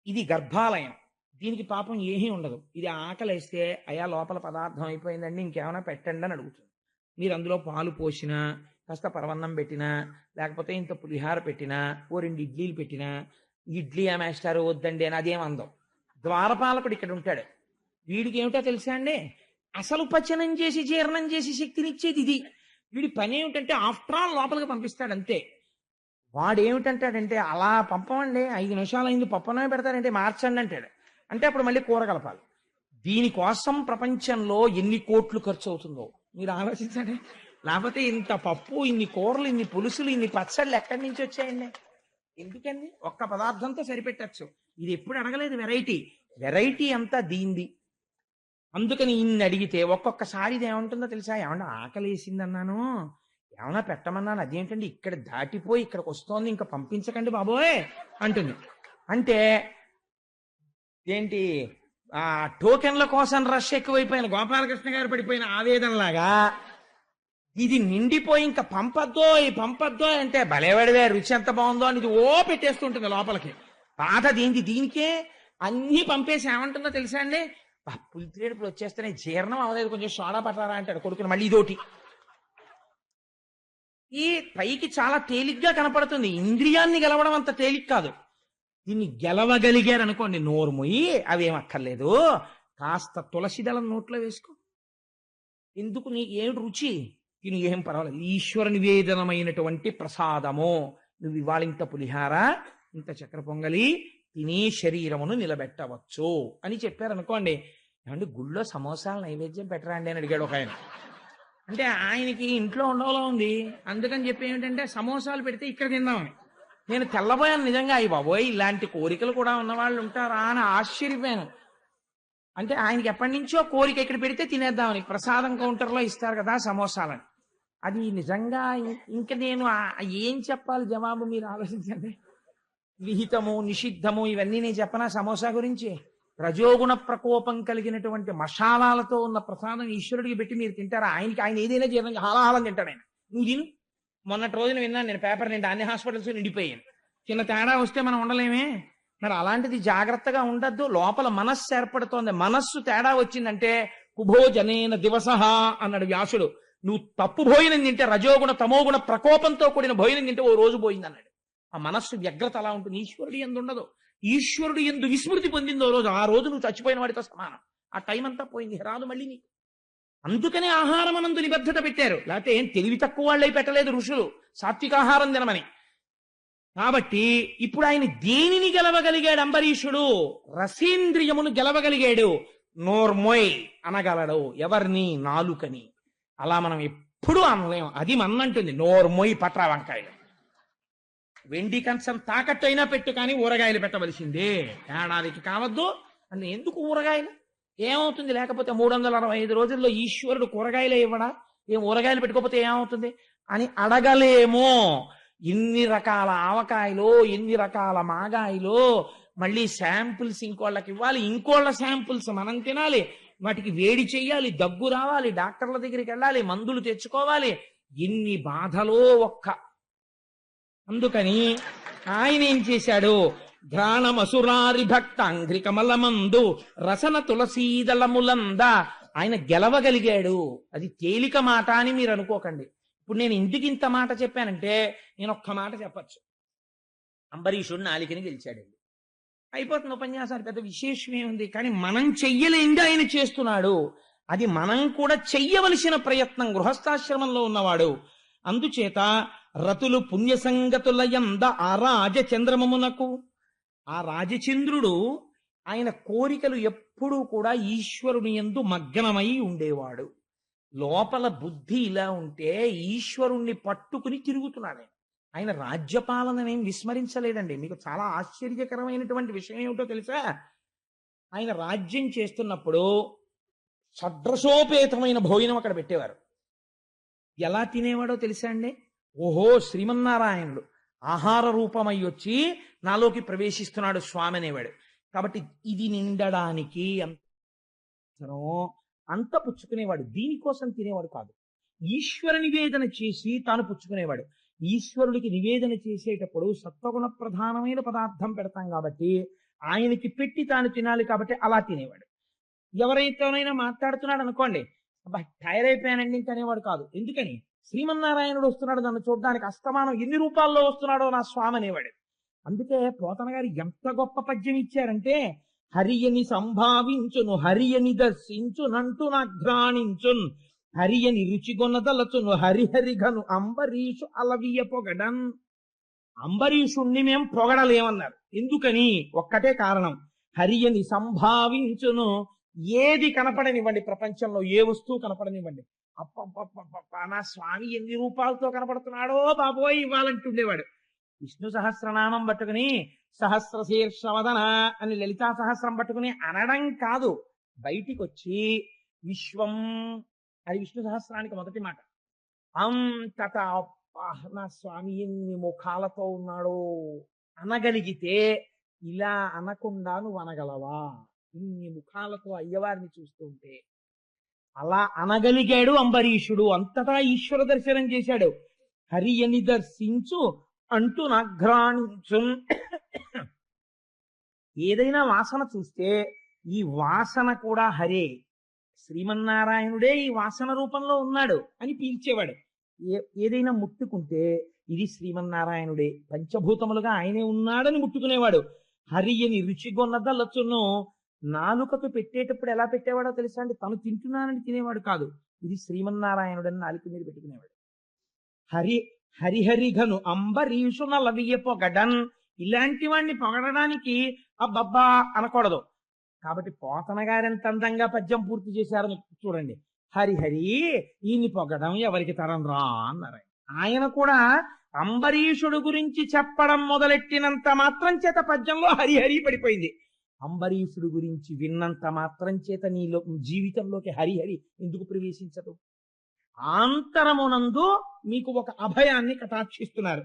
ఇది గర్భాలయం, దీనికి పాపం ఏమీ ఉండదు. ఇది ఆకలేస్తే అయా లోపల పదార్థం అయిపోయిందండి ఇంకేమైనా పెట్టండి అని అడుగుతుంది. మీరు అందులో పాలు పోసినా, కాస్త పరవన్నం పెట్టినా, లేకపోతే ఇంత పులిహార పెట్టినా, ఓ 2 ఇడ్లీలు పెట్టినా, ఇడ్లీ మేస్టారు వద్దండి అని అదేం అందం. ద్వారపాలకుడు ఇక్కడ ఉంటాడు, వీడికి ఏమిటో తెలుసా అండి, అసలు పచనం చేసి జీర్ణం చేసి శక్తినిచ్చేది ఇది. వీడి పని ఏమిటంటే ఆఫ్టర్ ఆల్ లోపలికి పంపిస్తాడు అంతే. వాడు ఏమిటంటాడంటే, అలా పంపమండి 5 నిమిషాలు అయింది పప్పనమే పెడతారంటే మార్చండి అంటాడు. అంటే అప్పుడు మళ్ళీ కూర కలపాలి. దీనికోసం ప్రపంచంలో ఎన్ని కోట్లు ఖర్చు అవుతుందో మీరు ఆలోచించండి. లేకపోతే ఇంత పప్పు, ఇన్ని కూరలు, ఇన్ని పులుసులు, ఇన్ని పచ్చళ్ళు ఎక్కడి నుంచి వచ్చాయండి? ఎందుకండి? ఒక్క పదార్థంతో సరిపెట్టచ్చు. ఇది ఎప్పుడు అడగలేదు వెరైటీ అంతా దీంది. అందుకని ఇన్ని అడిగితే ఒక్కొక్కసారి ఇది ఏమంటుందో తెలుసా? ఏమన్నా ఆకలేసింది అన్నాను, ఏమన్నా పెట్టమన్నాను, అదేంటండి ఇక్కడ దాటిపోయి ఇక్కడికి వస్తోంది, ఇంకా పంపించకండి బాబోయ్ అంటుంది. అంటే ఏంటి, ఆ టోకెన్ల కోసం రష్ ఎక్కువైపోయిన గోపాలకృష్ణ గారు పడిపోయిన ఆవేదనలాగా ఇది నిండిపోయి ఇంకా పంపద్దో అంటే భలేవాడివే రుచి ఎంత బాగుందో అని ఇది పెట్టేస్తుంటుంది లోపలికి. బాధ దీనికే అన్ని పంపేసి ఏమంటుందో తెలుసా అండి, పులిత్రేడుపులు వచ్చేస్తేనే జీర్ణం అవలేదు, కొంచెం సోడా పట్టారా అంటాడు కొడుకుని. మళ్ళీ ఇదోటి. ఈ పైకి చాలా తేలిగ్గా కనపడుతుంది, ఇంద్రియాన్ని గెలవడం అంత తేలిక కాదు. దీన్ని గెలవగలిగారు అనుకోండి, నోరు మొయ్యి అవేం అక్కర్లేదు, కాస్త తులసి దళం నోట్లో వేసుకో, ఎందుకు నీకు ఏమిటి రుచి, తిను ఏం పర్వాలేదు, ఈశ్వర నివేదనమైనటువంటి ప్రసాదము, నువ్వు ఇవాళ ఇంత పులిహార ఇంత చక్కెర పొంగలి తినే శరీరమును నిలబెట్టవచ్చు అని చెప్పారు అనుకోండి. ఏమంటే గుళ్ళో సమోసాలు నైవేద్యం పెట్టరా అండి అని అడిగాడు ఒక ఆయన. అంటే ఆయనకి ఇంట్లో ఉండవలో ఉంది, అందుకని చెప్పి ఏమిటంటే సమోసాలు పెడితే ఇక్కడ తిందామని. నేను తెల్లబోయాను నిజంగా, అయ్యి బాబోయ్ ఇలాంటి కోరికలు కూడా ఉన్నవాళ్ళు ఉంటారా అని ఆశ్చర్యపోయాను. అంటే ఆయనకి ఎప్పటి నుంచో కోరిక ఇక్కడ పెడితే తినేద్దామని, ప్రసాదం కౌంటర్లో ఇస్తారు కదా సమోసాలని. అది నిజంగా ఇంక నేను ఏం చెప్పాలి జవాబు మీరు ఆలోచించండి. విహితము నిషిద్ధము ఇవన్నీ నేను చెప్పనా సమోసా గురించి? రజోగుణ ప్రకోపం కలిగినటువంటి మసాలాలతో ఉన్న ప్రసాదం ఈశ్వరుడికి పెట్టి మీరు తింటారా? ఆయన ఏదైనా జీర్ణం హాలాహాలం తింటాడు ఆయన. నువ్వు తిను. మొన్నటి రోజున విన్నాను నేను పేపర్ నిండా అన్ని హాస్పిటల్స్ నిండిపోయాను. చిన్న తేడా వస్తే మనం ఉండలేమే. మరి అలాంటిది జాగ్రత్తగా ఉండద్దు. లోపల మనస్సు ఏర్పడుతోంది. మనస్సు తేడా వచ్చిందంటే కుభోజనేన దివసహ అన్నాడు వ్యాసుడు. నువ్వు తప్పు భోజనం తింటే, రజోగుణ తమోగుణ ప్రకోపంతో కూడిన భోజనం తింటే ఓ రోజు పోయింది అన్నాడు. ఆ మనస్సు వ్యగ్రత అలా ఉంటుంది. ఈశ్వరుడు ఎందు ఉండదు. ఈశ్వరుడు ఎందు విస్మృతి పొందిందో రోజు, ఆ రోజు నువ్వు చచ్చిపోయిన వాడితో సమానం. ఆ టైం అంతా పోయింది, రాదు మళ్ళీ నీకు. అందుకనే ఆహారం అనందు నిబద్ధత పెట్టారు. లేకపోతే ఏం తెలివి తక్కువ వాళ్ళై పెట్టలేదు ఋషులు సాత్వికాహారం తినమని. కాబట్టి ఇప్పుడు ఆయన దేనిని గెలవగలిగాడు అంబరీషుడు? రసేంద్రియమును గెలవగలిగాడు. నోర్మోయ్ అనగలడు. ఎవరిని? నాలుకని. అలా మనం ఎప్పుడూ అనలేం. అది మన్నంటుంది, నోర్మోయ్ పట్రా వంకాయలు. వెండి కంచం తాకట్టు అయినా పెట్టు, కానీ ఊరగాయలు పెట్టవలసిందే. ఏడాదికి కావద్దు అంటే ఎందుకు ఊరగాయలు? ఏమవుతుంది లేకపోతే? 365 రోజుల్లో ఈశ్వరుడు కూరగాయలే ఇవ్వడా? ఏం ఊరగాయలు పెట్టుకోకపోతే ఏమవుతుంది అని అడగలేమో. ఎన్ని రకాల ఆవకాయలు, ఎన్ని రకాల మాగాయలు, మళ్ళీ శాంపుల్స్ ఇంకోళ్ళకి ఇవ్వాలి, ఇంకోళ్ళ శాంపుల్స్ మనం తినాలి, వాటికి వేడి చెయ్యాలి, దగ్గు రావాలి, డాక్టర్ల దగ్గరికి వెళ్ళాలి, మందులు తెచ్చుకోవాలి. ఎన్ని బాధలో ఒక్క. అందుకని ఆయన ఏం చేశాడు? ఘ్రాణమసురారి భక్త అంఘ్రికమలమందు రసన తులసీదళములంద. ఆయన గెలవగలిగాడు. అది తేలిక మాట అని మీరు అనుకోకండి. ఇప్పుడు నేను ఇంటికి ఇంత మాట చెప్పానంటే నేను ఒక్క మాట చెప్పచ్చు. అంబరీషుడు నాలికని గెలిచాడండి, అయిపోతుంది ఉపన్యాసాలు. పెద్ద విశేషం ఏముంది? కానీ మనం చెయ్యలేంది ఆయన చేస్తున్నాడు. అది మనం కూడా చెయ్యవలసిన ప్రయత్నం. గృహస్థాశ్రమంలో ఉన్నవాడు. అందుచేత రతులు పుణ్యసంగతుల యంద ఆ రాజచంద్రమమునకు. ఆ రాజచంద్రుడు ఆయన కోరికలు ఎప్పుడూ కూడా ఈశ్వరుని యందు మగ్నమై ఉండేవాడు. లోపల బుద్ధి ఇలా ఉంటే ఈశ్వరుణ్ణి పట్టుకుని తిరుగుతున్నాడు. ఆయన రాజ్యపాలననేం విస్మరించలేదండి. మీకు చాలా ఆశ్చర్యకరమైనటువంటి విషయం ఏమిటో తెలుసా? ఆయన రాజ్యం చేస్తున్నప్పుడు షడ్రసోపేతమైన భోజనం అక్కడ పెట్టేవారు. ఎలా తినేవాడో తెలుసా అండి? ఓహో, శ్రీమన్నారాయణుడు ఆహార రూపమై వచ్చి నాలోకి ప్రవేశిస్తున్నాడు స్వామి అనేవాడు. కాబట్టి ఇది నిండడానికి అంత పుచ్చుకునేవాడు. దీనికోసం తినేవాడు కాదు. ఈశ్వర నివేదన చేసి తాను పుచ్చుకునేవాడు. ఈశ్వరుడికి నివేదన చేసేటప్పుడు సత్వగుణ ప్రధానమైన పదార్థం పెడతాం కాబట్టి ఆయనకి పెట్టి తాను తినాలి కాబట్టి అలా తినేవాడు. ఎవరైతేనైనా మాట్లాడుతున్నాడు అనుకోండి, అబ్బా టైర్ అయిపోయానండి ఇంక అనేవాడు కాదు. ఎందుకని? శ్రీమన్నారాయణుడు వస్తున్నాడు నన్ను చూడడానికి, అస్తమానం ఎన్ని రూపాల్లో వస్తున్నాడో నా స్వామి అనేవాడు. అందుకే పోతన గారు ఎంత గొప్ప పద్యం ఇచ్చారంటే, హరియని సంభావించును హరియని దర్శించునంటూ నఘ్రాణించున్ హరియని రుచిగొనదలచును హరిహరిఘను అంబరీషు అలవియ పొగడన్. అంబరీషుణ్ణి మేం పొగడలేమన్నారు. ఎందుకని? ఒక్కటే కారణం. హరియని సంభావించును. ఏది కనపడనివ్వండి ప్రపంచంలో, ఏ వస్తువు కనపడనివ్వండి, అప్ప నా స్వామి ఎన్ని రూపాలతో కనపడుతున్నాడో బాబోయ్ ఇవ్వాలంటుండేవాడు. విష్ణు సహస్రనామం పట్టుకుని సహస్రశీర్షవదన అని లలితా సహస్రం పట్టుకుని అనడం కాదు, బయటికి వచ్చి విశ్వం అది విష్ణు సహస్రానికి మొదటి మాట. అంతటా నా స్వామి ఎన్ని ముఖాలతో ఉన్నాడో అనగలిగితే, ఇలా అనకుండా నువ్వు అనగలవా? ఇన్ని ముఖాలతో అయ్యవారిని చూస్తుంటే అలా అనగలిగాడు అంబరీషుడు. అంతటా ఈశ్వర దర్శనం చేశాడు. హరియని దర్శించు అంటూ నఘ్రాణించు. ఏదైనా వాసన చూస్తే ఈ వాసన కూడా హరే, శ్రీమన్నారాయణుడే ఈ వాసన రూపంలో ఉన్నాడు అని పీల్చేవాడు. ఏదైనా ముట్టుకుంటే ఇది శ్రీమన్నారాయణుడే, పంచభూతములుగా ఆయనే ఉన్నాడని ముట్టుకునేవాడు. హరియని రుచిగొన్నదలచును. నాలుకకు పెట్టేటప్పుడు ఎలా పెట్టేవాడో తెలుసా అండి? తను తింటున్నానని తినేవాడు కాదు, ఇది శ్రీమన్నారాయణుడని నాలుక మీద పెట్టుకునేవాడు. హరిహరిఘను అంబరీషు నలవియ పొగడన్. ఇలాంటి వాడిని పొగడడానికి అబ్బబ్బా అనకూడదు. కాబట్టి పోతన గారు ఎంత అందంగా పద్యం పూర్తి చేశారని చూడండి. హరిహరి ఈయన్ని పొగడం ఎవరికి తరం రా అన్నారు. ఆయన కూడా అంబరీషుడు గురించి చెప్పడం మొదలెట్టినంత మాత్రం చేత పద్యంలో హరిహరి పడిపోయింది. అంబరీషుడు గురించి విన్నంత మాత్రం చేత నీలో జీవితంలోకి హరిహరి ఎందుకు ప్రవేశించదు? ఆంతరమునందు మీకు ఒక అభయాన్ని కటాక్షిస్తున్నారు.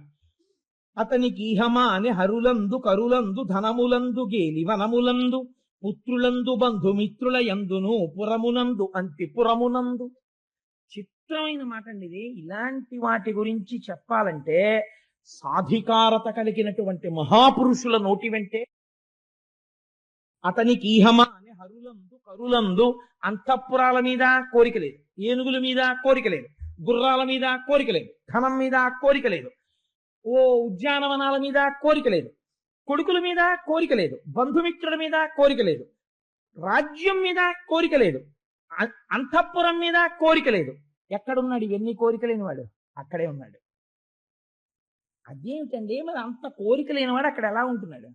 అతనికి ఈహమా అని హరులందు కరులందు ధనములందు గేలి వనములందు పుత్రులందు బంధుమిత్రుల యందును పురమునందు అంతిపురమునందు. చిత్రమైన మాట అండి ఇది. ఇలాంటి వాటి గురించి చెప్పాలంటే సాధికారత కలిగినటువంటి మహాపురుషుల నోటి వెంటే అతనికి ఈహమ అనే హరులందు కరులందు అంతఃపురాల మీద కోరిక లేదు, ఏనుగుల మీద కోరిక లేదు, గుర్రాల మీద కోరిక లేదు, ధనం మీద కోరిక లేదు, ఓ ఉద్యానవనాల మీద కోరిక లేదు, కొడుకుల మీద కోరిక లేదు, బంధుమిత్రుల మీద కోరిక లేదు, రాజ్యం మీద కోరిక లేదు, అంతఃపురం మీద కోరిక లేదు. ఎక్కడున్నాడు ఇవన్నీ కోరిక లేనివాడు? అక్కడే ఉన్నాడు. అదేమిటండి మరి అంత కోరిక లేనివాడు అక్కడ ఎలా ఉంటున్నాడు?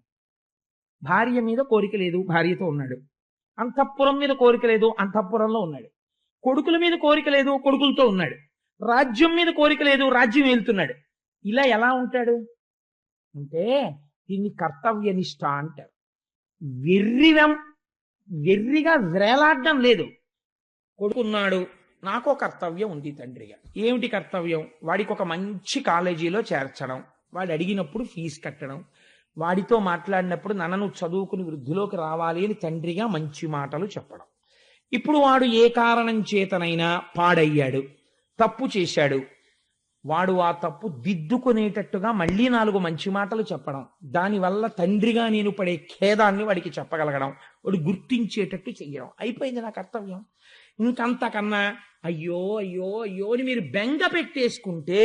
భార్య మీద కోరిక లేదు, భార్యతో ఉన్నాడు. అంతఃపురం మీద కోరిక లేదు, అంతఃపురంలో ఉన్నాడు. కొడుకుల మీద కోరిక లేదు, కొడుకులతో ఉన్నాడు. రాజ్యం మీద కోరిక లేదు, రాజ్యం వెళ్తున్నాడు. ఇలా ఎలా ఉంటాడు అంటే దీన్ని కర్తవ్యనిష్ట అంటారు. వెర్రిగా వేలాడడం లేదు. కొడుకున్నాడు, నాకో కర్తవ్యం ఉంది తండ్రిగా. ఏమిటి కర్తవ్యం? వాడికి ఒక మంచి కాలేజీలో చేర్చడం, వాడు అడిగినప్పుడు ఫీజు కట్టడం, వాడితో మాట్లాడినప్పుడు నన్ను చదువుకుని వృద్ధిలోకి రావాలి అని తండ్రిగా మంచి మాటలు చెప్పడం. ఇప్పుడు వాడు ఏ కారణం చేతనైనా పాడయ్యాడు, తప్పు చేశాడు, వాడు ఆ తప్పు దిద్దుకునేటట్టుగా మళ్ళీ 4 మంచి మాటలు చెప్పడం, దానివల్ల తండ్రిగా నేను పడే ఖేదాన్ని వాడికి చెప్పగలగడం, వాడు గుర్తించేటట్టు చెయ్యడం. అయిపోయింది నా కర్తవ్యం. ఇంకంతకన్నా అయ్యో అయ్యో అయ్యో అని మీరు బెంగ పెట్టేసుకుంటే,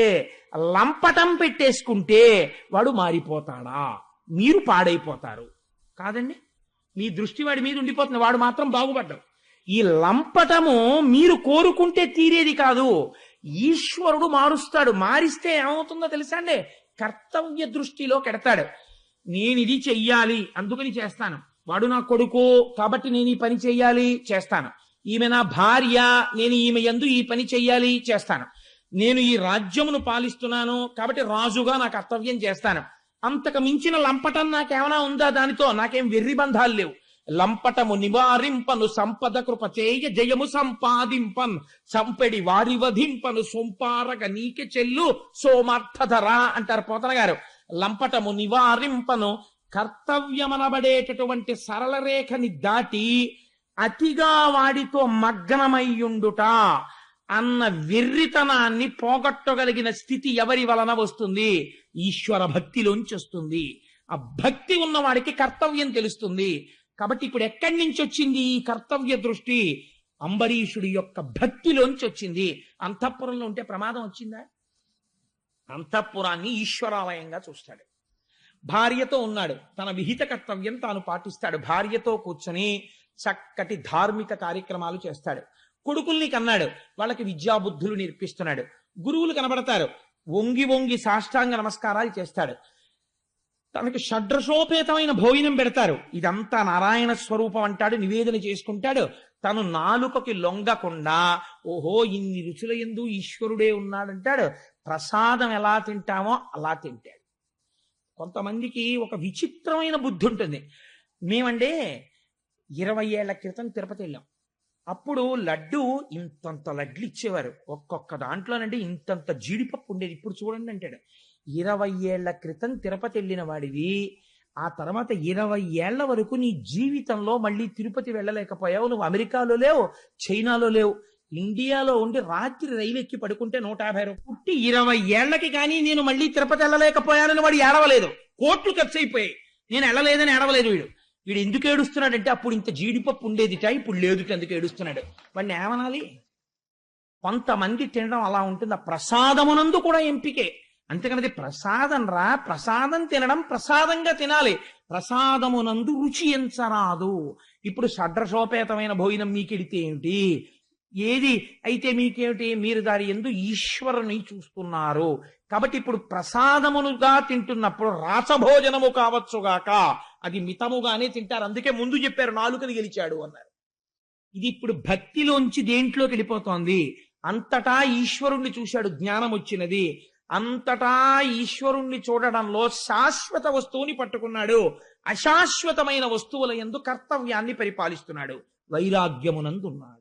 లంపటం పెట్టేసుకుంటే వాడు మారిపోతాడా? మీరు పాడైపోతారు కాదండి. మీ దృష్టి వాడి మీద ఉండిపోతుంది, వాడు మాత్రం బాగుపడ్డావు. ఈ లంపటము మీరు కోరుకుంటే తీరేది కాదు, ఈశ్వరుడు మారుస్తాడు. మారిస్తే ఏమవుతుందో తెలుసా అండి? కర్తవ్య దృష్టిలో కెడతాడు. నేను ఇది చెయ్యాలి అందుకని చేస్తాను, వాడు నా కొడుకు కాబట్టి నేను ఈ పని చెయ్యాలి చేస్తాను, ఈమె నా భార్య నేను ఈమె యందు ఈ పని చెయ్యాలి చేస్తాను, నేను ఈ రాజ్యమును పాలిస్తున్నాను కాబట్టి రాజుగా నా కర్తవ్యం చేస్తాను. అంతకు మించిన లంపటం నాకేమైనా ఉందా? దానితో నాకేం వెర్రి బంధాలు లేవు. లంపటము నివారింపను సంపద కృప చేయ జయము సంపాదింపన్ సంపెడి వారి వధింపను సొంపారగ నీకె చెల్లు సోమార్థధర అంటారు పోతన గారు. లంపటము నివారింపను కర్తవ్యమనబడేటటువంటి సరళ రేఖని దాటి అతిగా వాడితో మగ్నమయ్యుండుట అన్న వెర్రితనాన్ని పోగొట్టగలిగిన స్థితి ఎవరి వలన వస్తుంది? ఈశ్వర భక్తిలోంచి వస్తుంది. ఆ భక్తి ఉన్నవాడికి కర్తవ్యం తెలుస్తుంది. కాబట్టి ఇప్పుడు ఎక్కడి నుంచి వచ్చింది ఈ కర్తవ్య దృష్టి? అంబరీషుడి యొక్క భక్తిలోంచి వచ్చింది. అంతఃపురంలో ఉంటే ప్రమాదం వచ్చిందా? అంతఃపురాన్ని ఈశ్వరాలయంగా చూస్తాడు. భార్యతో ఉన్నాడు, తన విహిత కర్తవ్యం తాను పాటిస్తాడు. భార్యతో కూర్చొని చక్కటి ధార్మిక కార్యక్రమాలు చేస్తాడు. కొడుకుల్ని కన్నాడు, వాళ్ళకి విద్యాబుద్ధులు నేర్పిస్తున్నాడు. గురువులు కనబడతారు, వంగి వంగి సాష్టాంగ నమస్కారాలు చేస్తాడు. తనకి షడ్రసోపేతమైన భోజనం పెడతారు, ఇదంతా నారాయణ స్వరూపం అంటాడు, నివేదన చేసుకుంటాడు. తను నాలుకకి లొంగకుండా ఓహో ఇన్ని రుచుల యందు ఈశ్వరుడే ఉన్నాడంటాడు. ప్రసాదం ఎలా తింటామో అలా తింటాడు. కొంతమందికి ఒక విచిత్రమైన బుద్ధి ఉంటుంది. మేమంటే 20 ఏళ్ల క్రితం తిరుపతి వెళ్ళాం. అప్పుడు లడ్డు ఇంతంత లడ్లు ఇచ్చేవారు, ఒక్కొక్క దాంట్లోనంటే ఇంతంత జీడిపప్పు ఉండేది. ఇప్పుడు చూడండి అంటాడు. 20 ఏళ్ల క్రితం తిరుపతి వెళ్ళిన వాడివి, ఆ తర్వాత 20 ఏళ్ల వరకు నీ జీవితంలో మళ్ళీ తిరుపతి వెళ్ళలేకపోయావు. నువ్వు అమెరికాలో లేవు, చైనాలో లేవు, ఇండియాలో ఉండి రాత్రి రైలు ఎక్కి పడుకుంటే 150 రూపాయలు. పుట్టి 20 ఏళ్లకి కానీ నేను మళ్ళీ తిరుపతి వెళ్ళలేకపోయానని వాడు ఏడవలేదు. కోట్లు ఖర్చు అయిపోయాయి, నేను వెళ్ళలేదని ఏడవలేదు. వీడు ఎందుకు ఏడుస్తున్నాడంటే అప్పుడు ఇంత జీడిపప్పు ఉండేదిట, ఇప్పుడు లేదుట, ఎందుకు ఏడుస్తున్నాడు. వాడిని ఏమనాలి? కొంతమంది తినడం అలా ఉంటుంది. ఆ ప్రసాదమునందు కూడా ఎంపికే. అంతేకానది ప్రసాదం రా, ప్రసాదం తినడం ప్రసాదంగా తినాలి, ప్రసాదమునందు రుచి ఎంచరాదు. ఇప్పుడు షడ్రసోపేతమైన భోజనం మీకెడితే ఏమిటి? ఏది అయితే మీకేమిటి? మీరు దాని యందు ఈశ్వరుని చూస్తున్నారు. కాబట్టి ఇప్పుడు ప్రసాదమునుగా తింటున్నప్పుడు రాసభోజనము కావచ్చుగాక, అది మితముగానే తింటారు. అందుకే ముందు చెప్పారు నాలుకని గెలిచాడు అన్నారు. ఇది ఇప్పుడు భక్తిలోంచి దేంట్లోకి వెళ్ళిపోతోంది? అంతటా ఈశ్వరుణ్ణి చూశాడు, జ్ఞానం వచ్చినది. అంతటా ఈశ్వరుణ్ణి చూడడంలో శాశ్వత వస్తువుని పట్టుకున్నాడు, అశాశ్వతమైన వస్తువుల యందు కర్తవ్యాన్ని పరిపాలిస్తున్నాడు, వైరాగ్యమునందున్నాడు.